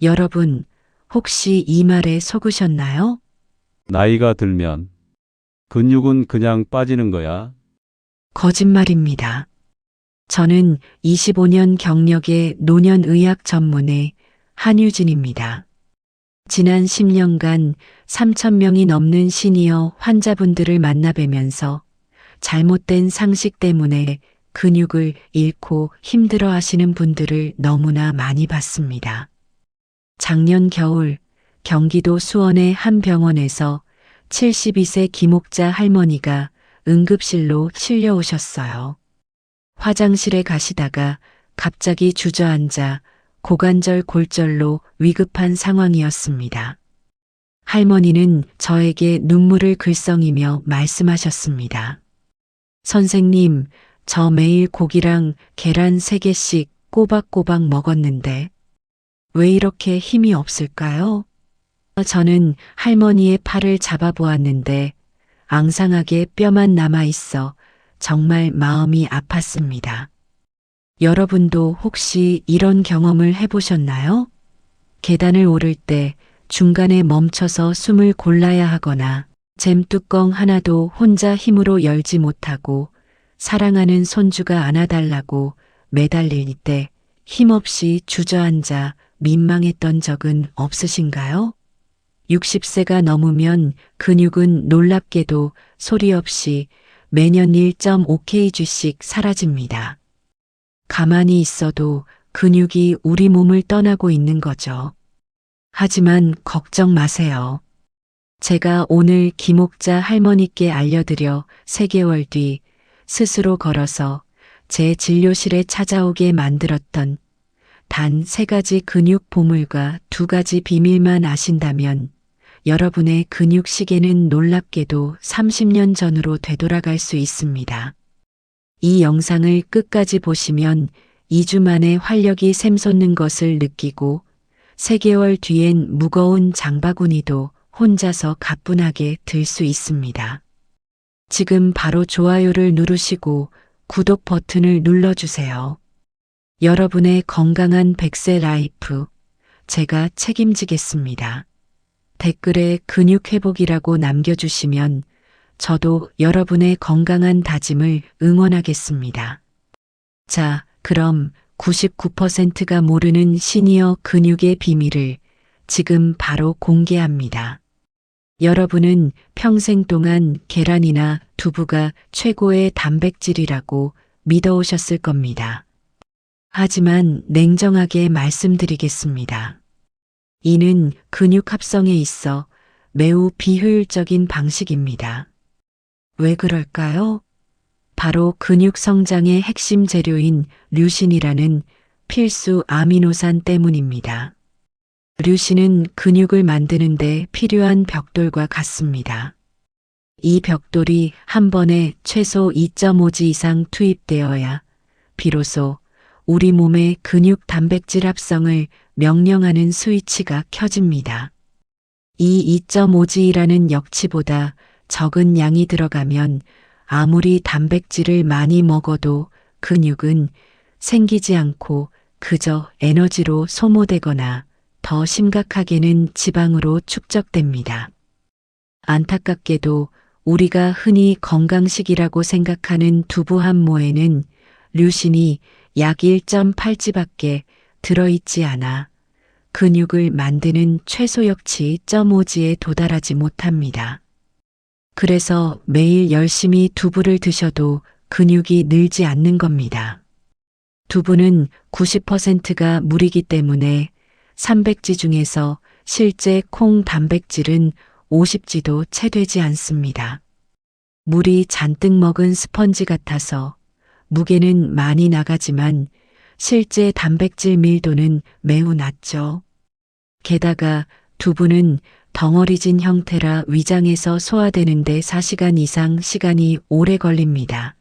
여러분, 혹시 이 말에 속으셨나요? 나이가 들면 근육은 그냥 빠지는 거야. 거짓말입니다. 저는 25년 경력의 노년의학 전문의 한유진입니다. 지난 10년간 3,000명이 넘는 시니어 환자분들을 만나뵈면서 잘못된 상식 때문에 근육을 잃고 힘들어 하시는 분들을 너무나 많이 봤습니다. 작년 겨울 경기도 수원의 한 병원에서 72세 김옥자 할머니가 응급실로 실려오셨어요. 화장실에 가시다가 갑자기 주저앉아 고관절 골절로 위급한 상황이었습니다. 할머니는 저에게 눈물을 글썽이며 말씀하셨습니다. 선생님, 저 매일 고기랑 계란 3개씩 꼬박꼬박 먹었는데 왜 이렇게 힘이 없을까요? 저는 할머니의 팔을 잡아보았는데 앙상하게 뼈만 남아있어 정말 마음이 아팠습니다. 여러분도 혹시 이런 경험을 해보셨나요? 계단을 오를 때 중간에 멈춰서 숨을 골라야 하거나 잼뚜껑 하나도 혼자 힘으로 열지 못하고 사랑하는 손주가 안아달라고 매달릴 때 힘없이 주저앉아 민망했던 적은 없으신가요? 60세가 넘으면 근육은 놀랍게도 소리 없이 매년 1.5kg씩 사라집니다. 가만히 있어도 근육이 우리 몸을 떠나고 있는 거죠. 하지만 걱정 마세요. 제가 오늘 김옥자 할머니께 알려드려 3개월 뒤 스스로 걸어서 제 진료실에 찾아오게 만들었던 단 3가지 근육 보물과 2가지 비밀만 아신다면 여러분의 근육 시계는 놀랍게도 30년 전으로 되돌아갈 수 있습니다. 이 영상을 끝까지 보시면 2주 만에 활력이 샘솟는 것을 느끼고 3개월 뒤엔 무거운 장바구니도 혼자서 가뿐하게 들 수 있습니다. 지금 바로 좋아요를 누르시고 구독 버튼을 눌러주세요. 여러분의 건강한 100세 라이프, 제가 책임지겠습니다. 댓글에 근육 회복이라고 남겨주시면 저도 여러분의 건강한 다짐을 응원하겠습니다. 자, 그럼 99%가 모르는 시니어 근육의 비밀을 지금 바로 공개합니다. 여러분은 평생 동안 계란이나 두부가 최고의 단백질이라고 믿어오셨을 겁니다. 하지만 냉정하게 말씀드리겠습니다. 이는 근육 합성에 있어 매우 비효율적인 방식입니다. 왜 그럴까요? 바로 근육 성장의 핵심 재료인 류신이라는 필수 아미노산 때문입니다. 류신은 근육을 만드는 데 필요한 벽돌과 같습니다. 이 벽돌이 한 번에 최소 2.5g 이상 투입되어야 비로소 우리 몸의 근육 단백질 합성을 명령하는 스위치가 켜집니다. 이 2.5g라는 역치보다 적은 양이 들어가면 아무리 단백질을 많이 먹어도 근육은 생기지 않고 그저 에너지로 소모되거나 더 심각하게는 지방으로 축적됩니다. 안타깝게도 우리가 흔히 건강식이라고 생각하는 두부 한 모에는 류신이 약 1.8g밖에 들어있지 않아 근육을 만드는 최소역치 0.5g에 도달하지 못합니다. 그래서 매일 열심히 두부를 드셔도 근육이 늘지 않는 겁니다. 두부는 90%가 물이기 때문에 300g 중에서 실제 콩 단백질은 50g도 채 되지 않습니다. 물이 잔뜩 먹은 스펀지 같아서 무게는 많이 나가지만 실제 단백질 밀도는 매우 낮죠. 게다가 두부는 덩어리진 형태라 위장에서 소화되는데 4시간 이상 시간이 오래 걸립니다.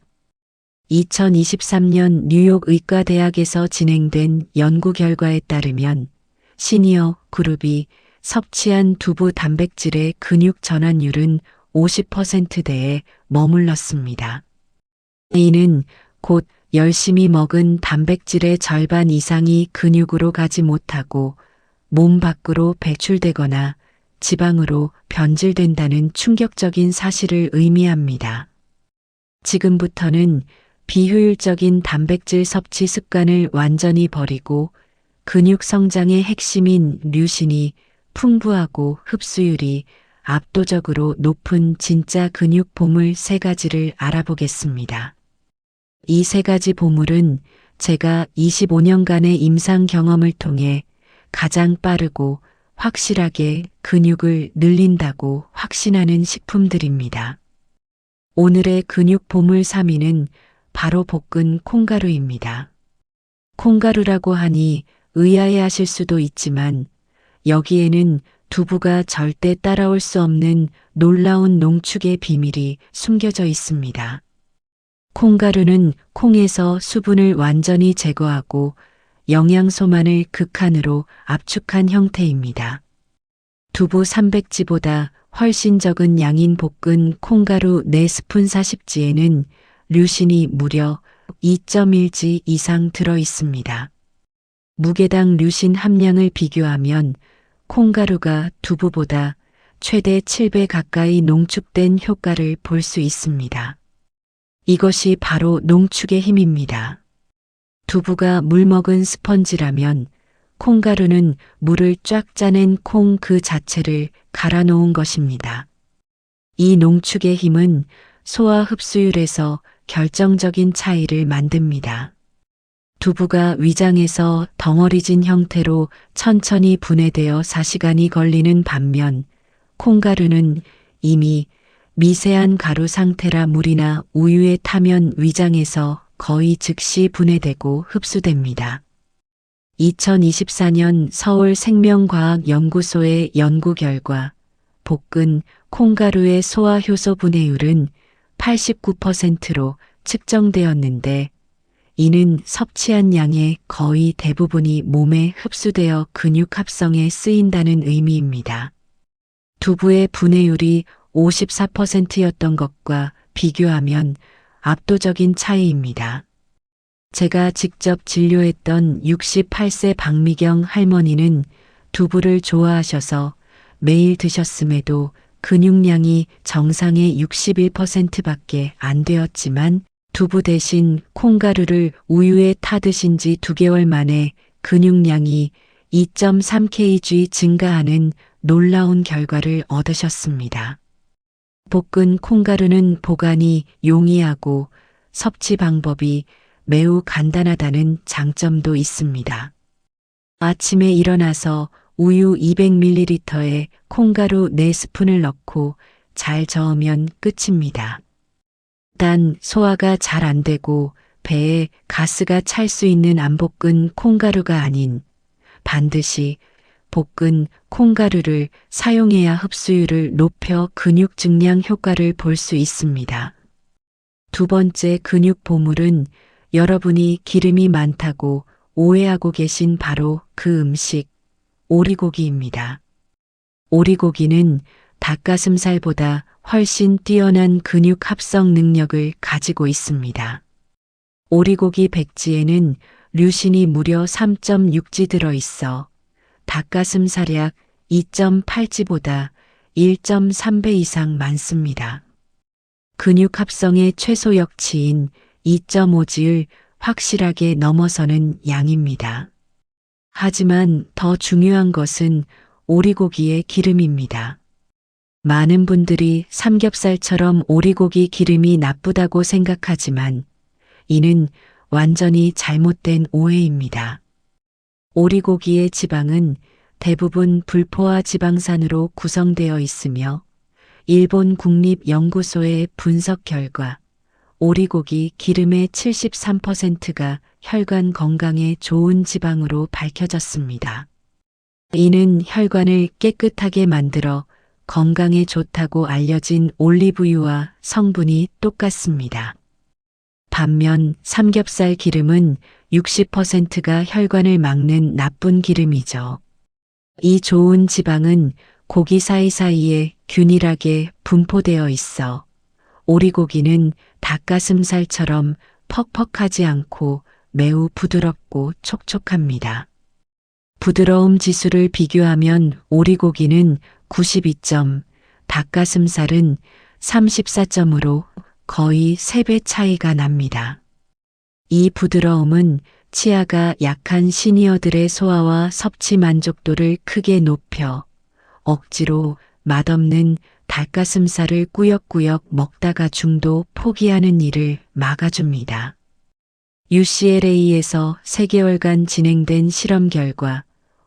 2023년 뉴욕 의과대학에서 진행된 연구 결과에 따르면 시니어 그룹이 섭취한 두부 단백질의 근육 전환율은 50%대에 머물렀습니다. 이는 곧 열심히 먹은 단백질의 절반 이상이 근육으로 가지 못하고 몸 밖으로 배출되거나 지방으로 변질된다는 충격적인 사실을 의미합니다. 지금부터는 비효율적인 단백질 섭취 습관을 완전히 버리고 근육 성장의 핵심인 류신이 풍부하고 흡수율이 압도적으로 높은 진짜 근육 보물 3가지를 알아보겠습니다. 이 3가지 보물은 제가 25년간의 임상 경험을 통해 가장 빠르고 확실하게 근육을 늘린다고 확신하는 식품들입니다. 오늘의 근육 보물 3위는 바로 볶은 콩가루입니다. 콩가루라고 하니 의아해하실 수도 있지만 여기에는 두부가 절대 따라올 수 없는 놀라운 농축의 비밀이 숨겨져 있습니다. 콩가루는 콩에서 수분을 완전히 제거하고 영양소만을 극한으로 압축한 형태입니다. 두부 300g보다 훨씬 적은 양인 볶은 콩가루 4스푼 40g에는 류신이 무려 2.1g 이상 들어 있습니다. 무게당 류신 함량을 비교하면 콩가루가 두부보다 최대 7배 가까이 농축된 효과를 볼 수 있습니다. 이것이 바로 농축의 힘입니다. 두부가 물 먹은 스펀지라면 콩가루는 물을 쫙 짜낸 콩 그 자체를 갈아 놓은 것입니다. 이 농축의 힘은 소화 흡수율에서 결정적인 차이를 만듭니다. 두부가 위장에서 덩어리진 형태로 천천히 분해되어 4시간이 걸리는 반면 콩가루는 이미 미세한 가루 상태라 물이나 우유에 타면 위장에서 거의 즉시 분해되고 흡수됩니다. 2024년 서울생명과학연구소의 연구 결과 볶은 콩가루의 소화 효소 분해율은 89%로 측정되었는데 이는 섭취한 양의 거의 대부분이 몸에 흡수되어 근육 합성에 쓰인다는 의미입니다. 두부의 분해율이 54%였던 것과 비교하면 압도적인 차이입니다. 제가 직접 진료했던 68세 박미경 할머니는 두부를 좋아하셔서 매일 드셨음에도 근육량이 정상의 61%밖에 안 되었지만 두부 대신 콩가루를 우유에 타 드신 지 2개월 만에 근육량이 2.3kg 증가하는 놀라운 결과를 얻으셨습니다. 볶은 콩가루는 보관이 용이하고 섭취 방법이 매우 간단하다는 장점도 있습니다. 아침에 일어나서 우유 200ml에 콩가루 4스푼을 넣고 잘 저으면 끝입니다. 단 소화가 잘 안 되고 배에 가스가 찰 수 있는 안 볶은 콩가루가 아닌 반드시 볶은 콩가루를 사용해야 흡수율을 높여 근육 증량 효과를 볼 수 있습니다. 두 번째 근육 보물은 여러분이 기름이 많다고 오해하고 계신 바로 그 음식, 오리고기입니다. 오리고기는 닭가슴살보다 훨씬 뛰어난 근육 합성 능력을 가지고 있습니다. 오리고기 백지에는 류신이 무려 3.6g 들어있어 닭가슴살 약 2.8g보다 1.3배 이상 많습니다. 근육 합성의 최소 역치인 2.5g를 확실하게 넘어서는 양입니다. 하지만 더 중요한 것은 오리고기의 기름입니다. 많은 분들이 삼겹살처럼 오리고기 기름이 나쁘다고 생각하지만 이는 완전히 잘못된 오해입니다. 오리고기의 지방은 대부분 불포화 지방산으로 구성되어 있으며 일본 국립연구소의 분석 결과 오리고기 기름의 73%가 혈관 건강에 좋은 지방으로 밝혀졌습니다. 이는 혈관을 깨끗하게 만들어 건강에 좋다고 알려진 올리브유와 성분이 똑같습니다. 반면 삼겹살 기름은 60%가 혈관을 막는 나쁜 기름이죠. 이 좋은 지방은 고기 사이사이에 균일하게 분포되어 있어 오리고기는 닭가슴살처럼 퍽퍽하지 않고 매우 부드럽고 촉촉합니다. 부드러움 지수를 비교하면 오리고기는 92점, 닭가슴살은 34점으로 거의 3배 차이가 납니다. 이 부드러움은 치아가 약한 시니어들의 소화와 섭취 만족도를 크게 높여 억지로 맛없는 닭가슴살을 꾸역꾸역 먹다가 중도 포기하는 일을 막아줍니다. UCLA에서 3개월간 진행된 실험 결과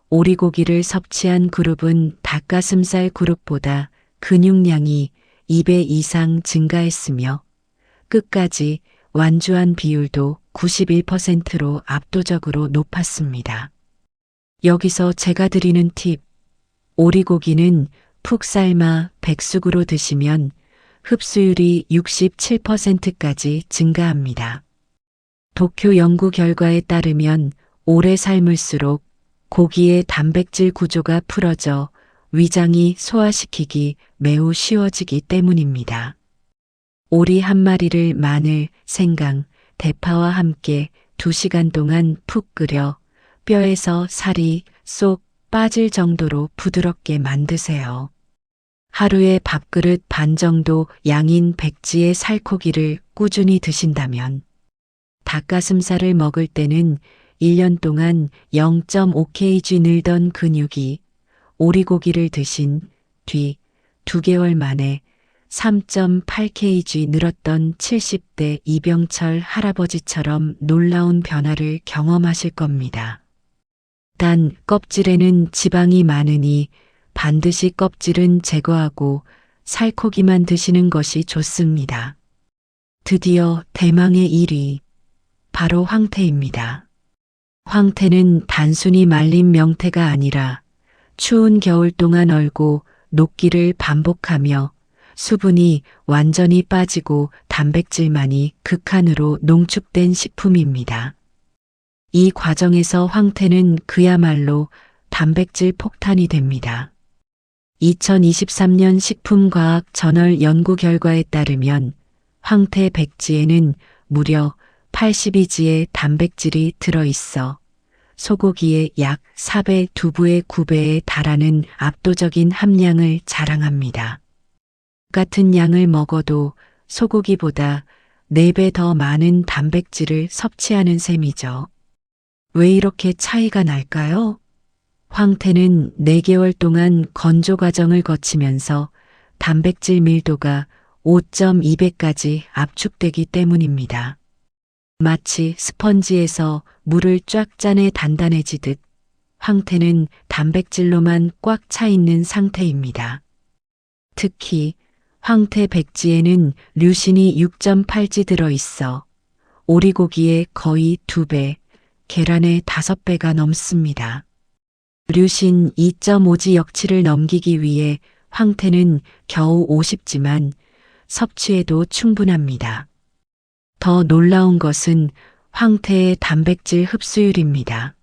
오리고기를 섭취한 그룹은 닭가슴살 그룹보다 근육량이 2배 이상 증가했으며 끝까지 완주한 비율도 91%로 압도적으로 높았습니다. 여기서 제가 드리는 팁, 오리고기는 푹 삶아 백숙으로 드시면 흡수율이 67%까지 증가합니다. 도쿄 연구 결과에 따르면 오래 삶을수록 고기의 단백질 구조가 풀어져 위장이 소화시키기 매우 쉬워지기 때문입니다. 오리 한 마리를 마늘, 생강, 대파와 함께 2시간 동안 푹 끓여 뼈에서 살이 쏙 빠질 정도로 부드럽게 만드세요. 하루에 밥그릇 반 정도 양인 백지의 살코기를 꾸준히 드신다면 닭가슴살을 먹을 때는 1년 동안 0.5kg 늘던 근육이 오리고기를 드신 뒤 2개월 만에 3.8kg 늘었던 70대 이병철 할아버지처럼 놀라운 변화를 경험하실 겁니다. 단 껍질에는 지방이 많으니 반드시 껍질은 제거하고 살코기만 드시는 것이 좋습니다. 드디어 대망의 1위, 바로 황태입니다. 황태는 단순히 말린 명태가 아니라 추운 겨울 동안 얼고 녹기를 반복하며 수분이 완전히 빠지고 단백질만이 극한으로 농축된 식품입니다. 이 과정에서 황태는 그야말로 단백질 폭탄이 됩니다. 2023년 식품과학 저널 연구 결과에 따르면 황태 백지에는 무려 82g의 단백질이 들어있어 소고기의 약 4배, 두부의 9배에 달하는 압도적인 함량을 자랑합니다. 같은 양을 먹어도 소고기보다 4배 더 많은 단백질을 섭취하는 셈이죠. 왜 이렇게 차이가 날까요? 황태는 4개월 동안 건조 과정을 거치면서 단백질 밀도가 5.2배까지 압축되기 때문입니다. 마치 스펀지에서 물을 쫙 짜내 단단해지듯 황태는 단백질로만 꽉 차 있는 상태입니다. 특히 황태 백지에는 류신이 6.8g 들어있어 오리고기의 거의 2배, 계란의 5배가 넘습니다. 류신 2.5g 역치를 넘기기 위해 황태는 겨우 50g만 섭취해도 충분합니다. 더 놀라운 것은 황태의 단백질 흡수율입니다.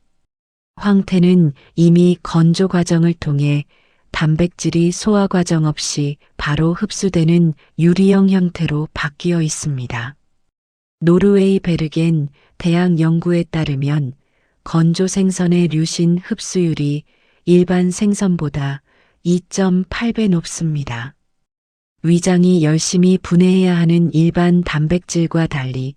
황태는 이미 건조 과정을 통해 단백질이 소화 과정 없이 바로 흡수되는 유리형 형태로 바뀌어 있습니다. 노르웨이 베르겐 대학 연구에 따르면 건조 생선의 류신 흡수율이 일반 생선보다 2.8배 높습니다. 위장이 열심히 분해해야 하는 일반 단백질과 달리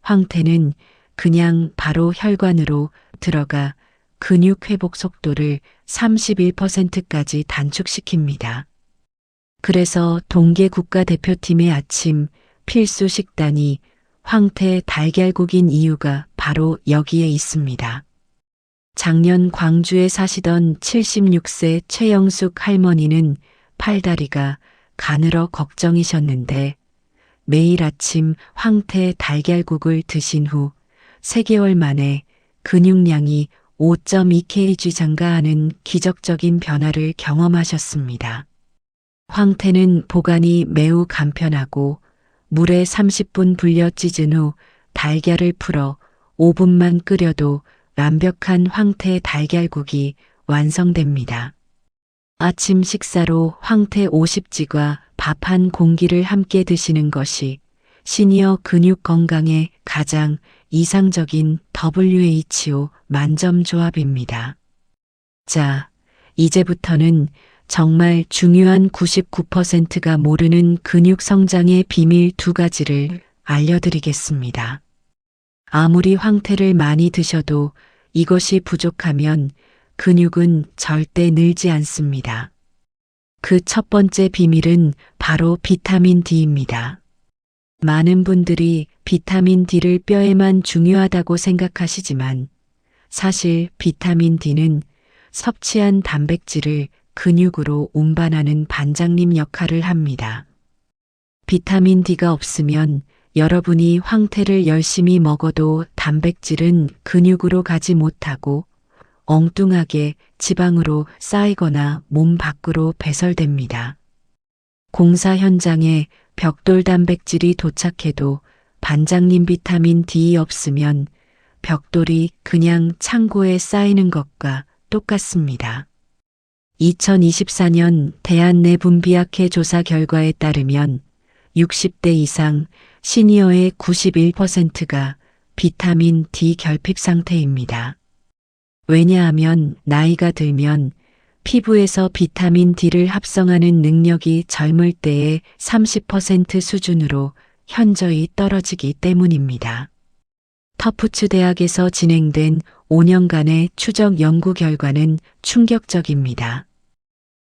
황태는 그냥 바로 혈관으로 들어가 근육 회복 속도를 31%까지 단축시킵니다. 그래서 동계 국가대표팀의 아침 필수 식단이 황태 달걀국인 이유가 바로 여기에 있습니다. 작년 광주에 사시던 76세 최영숙 할머니는 팔다리가 가늘어 걱정이셨는데 매일 아침 황태 달걀국을 드신 후 3개월 만에 근육량이 5.2kg 증가하는 기적적인 변화를 경험하셨습니다. 황태는 보관이 매우 간편하고 물에 30분 불려 찢은 후 달걀을 풀어 5분만 끓여도 완벽한 황태 달걀국이 완성됩니다. 아침 식사로 황태 50g과 밥 한 공기를 함께 드시는 것이 시니어 근육 건강에 가장 이상적인 WHO 만점 조합입니다. 자, 이제부터는 정말 중요한 99%가 모르는 근육 성장의 비밀 두 가지를 알려드리겠습니다. 아무리 황태를 많이 드셔도 이것이 부족하면 근육은 절대 늘지 않습니다. 그 첫 번째 비밀은 바로 비타민 D입니다. 많은 분들이 비타민 D를 뼈에만 중요하다고 생각하시지만 사실 비타민 D는 섭취한 단백질을 근육으로 운반하는 반장님 역할을 합니다. 비타민 D가 없으면 여러분이 황태를 열심히 먹어도 단백질은 근육으로 가지 못하고 엉뚱하게 지방으로 쌓이거나 몸 밖으로 배설됩니다. 공사 현장에 벽돌 단백질이 도착해도 반장님 비타민 D 없으면 벽돌이 그냥 창고에 쌓이는 것과 똑같습니다. 2024년 대한내분비학회 조사 결과에 따르면 60대 이상 시니어의 91%가 비타민 D 결핍 상태입니다. 왜냐하면 나이가 들면 피부에서 비타민 D를 합성하는 능력이 젊을 때의 30% 수준으로 현저히 떨어지기 때문입니다. 터프츠 대학에서 진행된 5년간의 추적 연구 결과는 충격적입니다.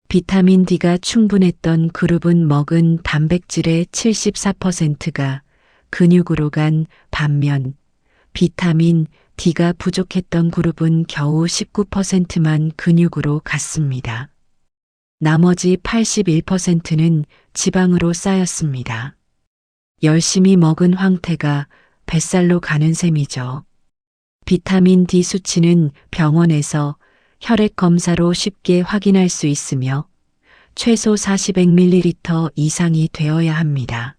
비타민 D가 충분했던 그룹은 먹은 단백질의 74%가 근육으로 간 반면 비타민 D가 부족했던 그룹은 겨우 19%만 근육으로 갔습니다. 나머지 81%는 지방으로 쌓였습니다. 열심히 먹은 황태가 뱃살로 가는 셈이죠. 비타민 D 수치는 병원에서 혈액 검사로 쉽게 확인할 수 있으며 최소 40ml 이상이 되어야 합니다.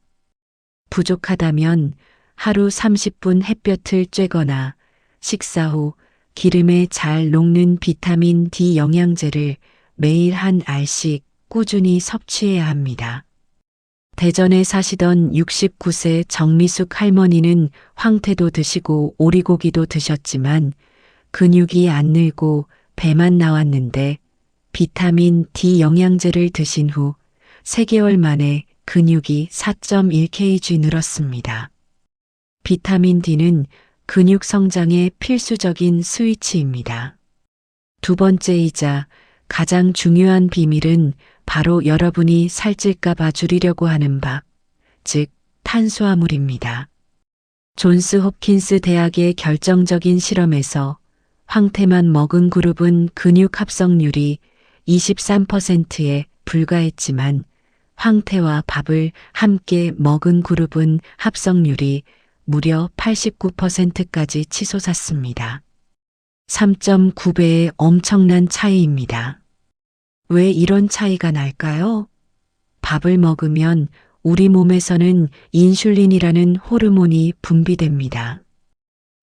부족하다면 하루 30분 햇볕을 쬐거나 식사 후 기름에 잘 녹는 비타민 D 영양제를 매일 한 알씩 꾸준히 섭취해야 합니다. 대전에 사시던 69세 정미숙 할머니는 황태도 드시고 오리고기도 드셨지만 근육이 안 늘고 배만 나왔는데 비타민 D 영양제를 드신 후 3개월 만에 근육이 4.1kg 늘었습니다. 비타민 D는 근육 성장의 필수적인 스위치입니다. 두 번째이자 가장 중요한 비밀은 바로 여러분이 살찔까봐 줄이려고 하는 밥, 즉 탄수화물입니다. 존스 홉킨스 대학의 결정적인 실험에서 황태만 먹은 그룹은 근육 합성률이 23%에 불과했지만 황태와 밥을 함께 먹은 그룹은 합성률이 무려 89%까지 치솟았습니다. 3.9배의 엄청난 차이입니다. 왜 이런 차이가 날까요? 밥을 먹으면 우리 몸에서는 인슐린이라는 호르몬이 분비됩니다.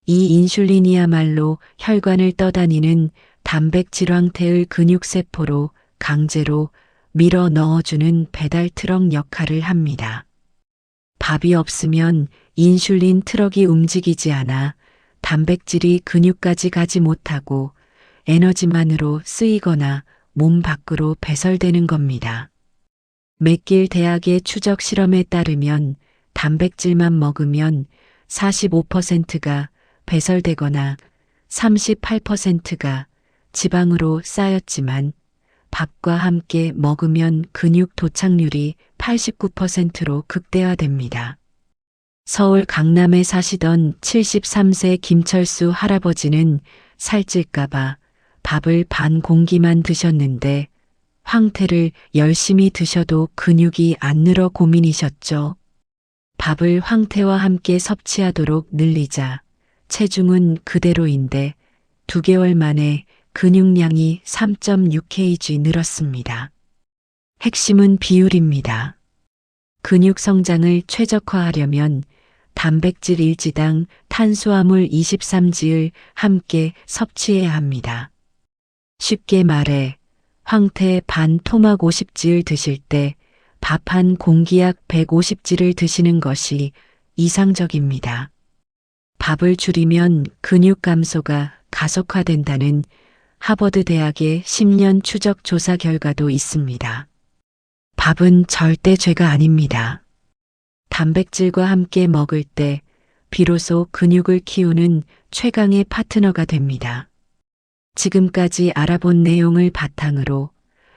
이 인슐린이야말로 혈관을 떠다니는 단백질 황태의 근육세포로 강제로 밀어 넣어주는 배달 트럭 역할을 합니다. 밥이 없으면 인슐린 트럭이 움직이지 않아 단백질이 근육까지 가지 못하고 에너지만으로 쓰이거나 몸 밖으로 배설되는 겁니다. 맥길 대학의 추적 실험에 따르면 단백질만 먹으면 45%가 배설되거나 38%가 지방으로 쌓였지만 밥과 함께 먹으면 근육 도착률이 89%로 극대화됩니다. 서울 강남에 사시던 73세 김철수 할아버지는 살찔까봐 밥을 반 공기만 드셨는데 황태를 열심히 드셔도 근육이 안 늘어 고민이셨죠. 밥을 황태와 함께 섭취하도록 늘리자 체중은 그대로인데 2개월 만에 근육량이 3.6kg 늘었습니다. 핵심은 비율입니다. 근육 성장을 최적화하려면 단백질 1지당 탄수화물 23지를 함께 섭취해야 합니다. 쉽게 말해 황태 반 토막 50지를 드실 때 밥 한 공기약 150지를 드시는 것이 이상적입니다. 밥을 줄이면 근육 감소가 가속화된다는 하버드 대학의 10년 추적 조사 결과도 있습니다. 밥은 절대 죄가 아닙니다. 단백질과 함께 먹을 때 비로소 근육을 키우는 최강의 파트너가 됩니다. 지금까지 알아본 내용을 바탕으로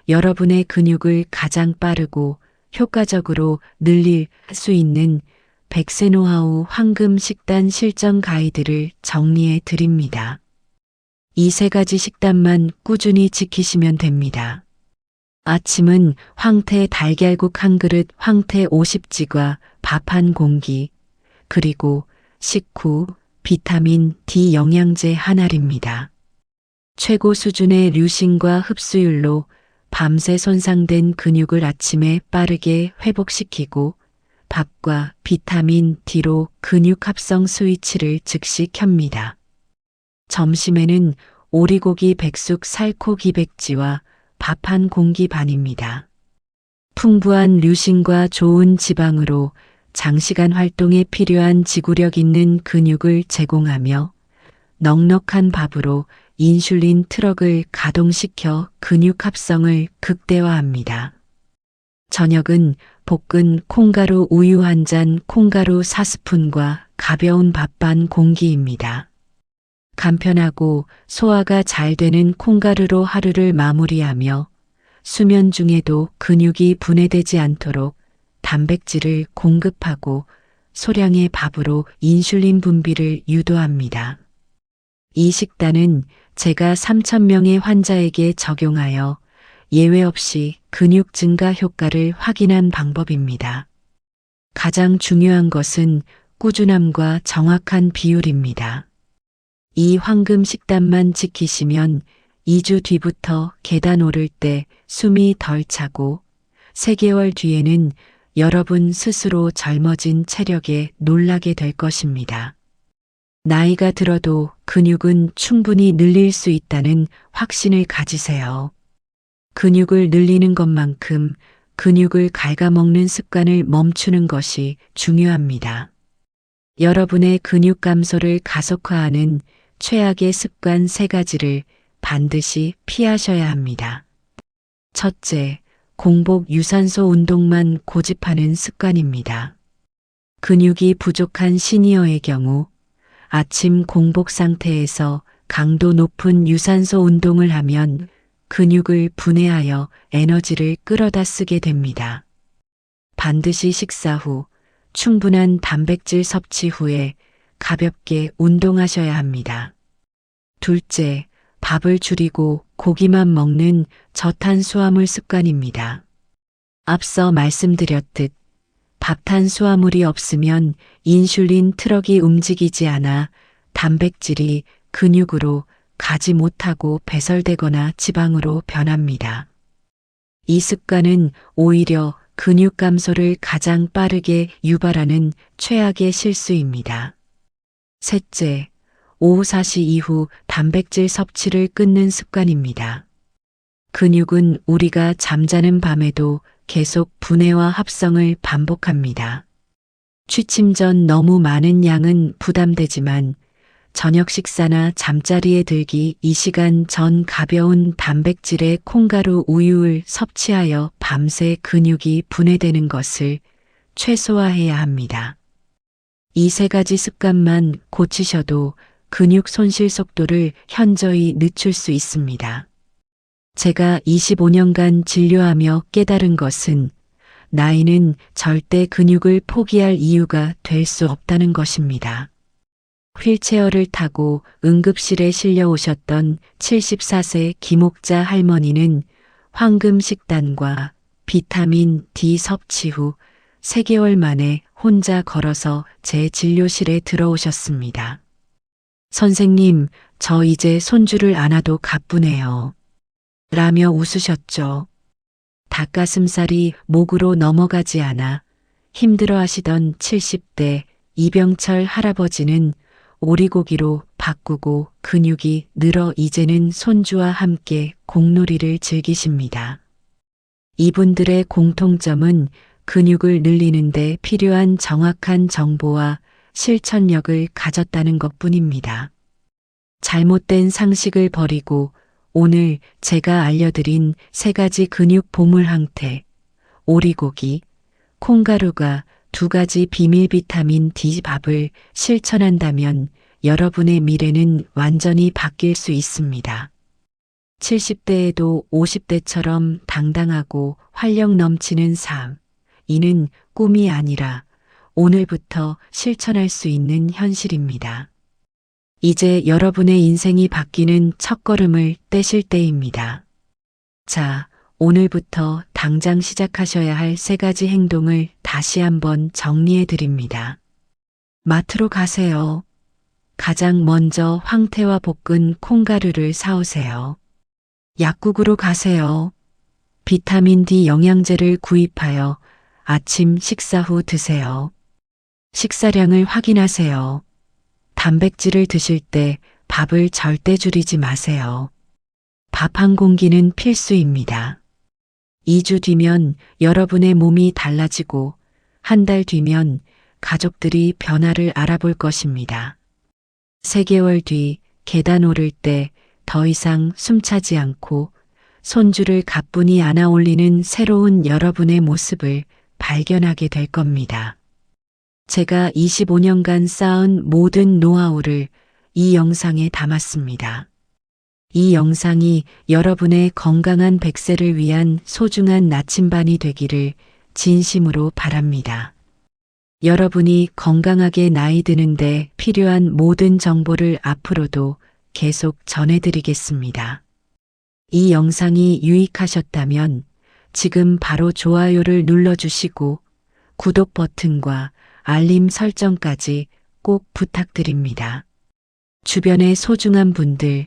여러분의 근육을 가장 빠르고 효과적으로 늘릴 수 있는 100세 노하우 황금 식단 실전 가이드를 정리해 드립니다. 이 세 가지 식단만 꾸준히 지키시면 됩니다. 아침은 황태 달걀국 한 그릇, 황태 50g과 밥 한 공기, 그리고 식후 비타민 D 영양제 한 알입니다. 최고 수준의 류신과 흡수율로 밤새 손상된 근육을 아침에 빠르게 회복시키고 밥과 비타민 D로 근육 합성 스위치를 즉시 켭니다. 점심에는 오리고기 백숙 살코 기백지와 밥 한 공기 반입니다. 풍부한 류신과 좋은 지방으로 장시간 활동에 필요한 지구력 있는 근육을 제공하며 넉넉한 밥으로 인슐린 트럭을 가동시켜 근육 합성을 극대화합니다. 저녁은 볶은 콩가루 우유 한 잔, 콩가루 4스푼과 가벼운 밥 반 공기입니다. 간편하고 소화가 잘 되는 콩가루로 하루를 마무리하며 수면 중에도 근육이 분해되지 않도록 단백질을 공급하고 소량의 밥으로 인슐린 분비를 유도합니다. 이 식단은 제가 3,000명의 환자에게 적용하여 예외 없이 근육 증가 효과를 확인한 방법입니다. 가장 중요한 것은 꾸준함과 정확한 비율입니다. 이 황금 식단만 지키시면 2주 뒤부터 계단 오를 때 숨이 덜 차고 3개월 뒤에는 여러분 스스로 젊어진 체력에 놀라게 될 것입니다. 나이가 들어도 근육은 충분히 늘릴 수 있다는 확신을 가지세요. 근육을 늘리는 것만큼 근육을 갉아먹는 습관을 멈추는 것이 중요합니다. 여러분의 근육 감소를 가속화하는 최악의 습관 3가지를 반드시 피하셔야 합니다. 첫째, 공복 유산소 운동만 고집하는 습관입니다. 근육이 부족한 시니어의 경우 아침 공복 상태에서 강도 높은 유산소 운동을 하면 근육을 분해하여 에너지를 끌어다 쓰게 됩니다. 반드시 식사 후 충분한 단백질 섭취 후에 가볍게 운동하셔야 합니다. 둘째, 밥을 줄이고 고기만 먹는 저탄수화물 습관입니다. 앞서 말씀드렸듯 밥 탄수화물이 없으면 인슐린 트럭이 움직이지 않아 단백질이 근육으로 가지 못하고 배설되거나 지방으로 변합니다. 이 습관은 오히려 근육 감소를 가장 빠르게 유발하는 최악의 실수입니다. 셋째, 오후 4시 이후 단백질 섭취를 끊는 습관입니다. 근육은 우리가 잠자는 밤에도 계속 분해와 합성을 반복합니다. 취침 전 너무 많은 양은 부담되지만 저녁 식사나 잠자리에 들기 2시간 전 가벼운 단백질의 콩가루 우유를 섭취하여 밤새 근육이 분해되는 것을 최소화해야 합니다. 이 3가지 습관만 고치셔도 근육 손실 속도를 현저히 늦출 수 있습니다. 제가 25년간 진료하며 깨달은 것은 나이는 절대 근육을 포기할 이유가 될 수 없다는 것입니다. 휠체어를 타고 응급실에 실려오셨던 74세 김옥자 할머니는 황금 식단과 비타민 D 섭취 후 3개월 만에 혼자 걸어서 제 진료실에 들어오셨습니다. 선생님, 저 이제 손주를 안아도 가뿐해요. 라며 웃으셨죠. 닭가슴살이 목으로 넘어가지 않아 힘들어 하시던 70대 이병철 할아버지는 오리고기로 바꾸고 근육이 늘어 이제는 손주와 함께 공놀이를 즐기십니다. 이분들의 공통점은 근육을 늘리는 데 필요한 정확한 정보와 실천력을 가졌다는 것뿐입니다. 잘못된 상식을 버리고 오늘 제가 알려드린 3가지 근육 보물 항태, 오리고기, 콩가루가 2가지 비밀 비타민 D 밥을 실천한다면 여러분의 미래는 완전히 바뀔 수 있습니다. 70대에도 50대처럼 당당하고 활력 넘치는 삶. 이는 꿈이 아니라 오늘부터 실천할 수 있는 현실입니다. 이제 여러분의 인생이 바뀌는 첫걸음을 떼실 때입니다. 자, 오늘부터 당장 시작하셔야 할 3가지 행동을 다시 한번 정리해 드립니다. 마트로 가세요. 가장 먼저 황태와 볶은 콩가루를 사오세요. 약국으로 가세요. 비타민 D 영양제를 구입하여 아침 식사 후 드세요. 식사량을 확인하세요. 단백질을 드실 때 밥을 절대 줄이지 마세요. 밥 한 공기는 필수입니다. 2주 뒤면 여러분의 몸이 달라지고 1달 뒤면 가족들이 변화를 알아볼 것입니다. 3개월 뒤 계단 오를 때 더 이상 숨차지 않고 손주를 가뿐히 안아 올리는 새로운 여러분의 모습을 발견하게 될 겁니다. 제가 25년간 쌓은 모든 노하우를 이 영상에 담았습니다. 이 영상이 여러분의 건강한 100세를 위한 소중한 나침반이 되기를 진심으로 바랍니다. 여러분이 건강하게 나이 드는데 필요한 모든 정보를 앞으로도 계속 전해드리겠습니다. 이 영상이 유익하셨다면 지금 바로 좋아요를 눌러주시고 구독 버튼과 알림 설정까지 꼭 부탁드립니다. 주변의 소중한 분들,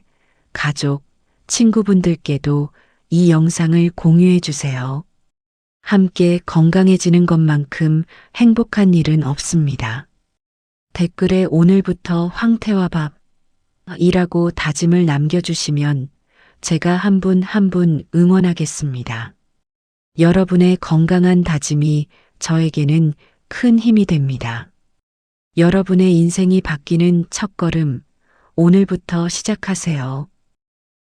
가족, 친구분들께도 이 영상을 공유해 주세요. 함께 건강해지는 것만큼 행복한 일은 없습니다. 댓글에 오늘부터 황태와 밥이라고 다짐을 남겨주시면 제가 한 분 한 분 응원하겠습니다. 여러분의 건강한 다짐이 저에게는 큰 힘이 됩니다. 여러분의 인생이 바뀌는 첫걸음, 오늘부터 시작하세요.